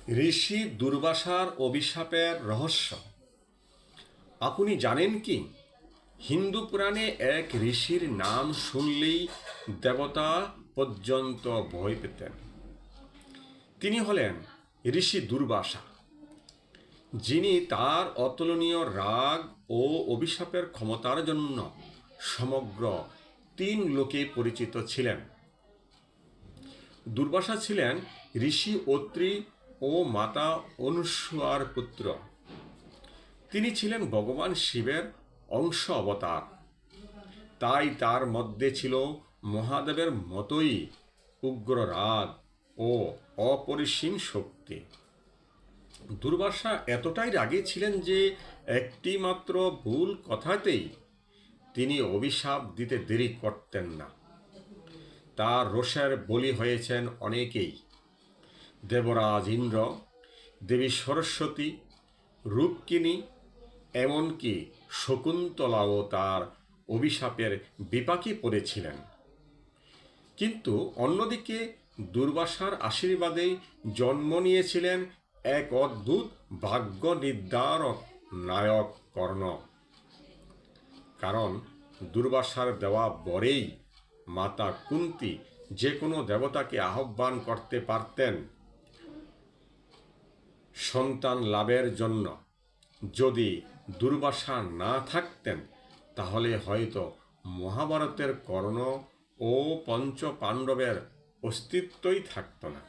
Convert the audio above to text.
ঋষি দুর্বাসার অভিশাপের রহস্য আপনি জানেন কি? হিন্দু পুরাণে এক ঋষির নাম শুনলেই দেবতা পর্যন্ত ভয় পেতেন। তিনি হলেন ঋষি দুর্বাসা, যিনি তার অতুলনীয় রাগ ও অভিশাপের ক্ষমতার জন্য সমগ্র 3 লোকে পরিচিত ছিলেন। দুর্বাসা ছিলেন ঋষি অত্রি ও মাতা অনুসূয়ার পুত্র। তিনি ছিলেন ভগবান শিবের অংশ অবতার, তাই তার মধ্যে ছিল মহাদেবের মতোই উগ্র রাগ ও অপরিসীম শক্তি। দুর্বাসা এতটাই রাগী ছিলেন যে একটি মাত্র ভুল কথাতেই তিনি অভিশাপ দিতে দেরি করতেন না। তার রোষের বলি হয়েছেন অনেকেই। দেবরাজ ইন্দ্র, দেবী সরস্বতী, রূপকিনী, এমনকি শকুন্তলাও তার অভিশাপের বিপাকে পড়েছিলেন। কিন্তু অন্যদিকে দুর্বাসার আশীর্বাদে জন্ম নিয়েছিলেন এক অদ্ভুত ভাগ্য নির্ধারক নায়ক কর্ণ। কারণ দুর্বাসার দেওয়া বরেই মাতা কুন্তী যে কোনো দেবতাকে আহ্বান করতে পারতেন সন্তান লাভের জন্য। যদি দুর্বাসা না থাকতেন তাহলে হয়তো মহাভারতের কর্ণ ও পঞ্চ পাণ্ডবের অস্তিত্বই থাকত না।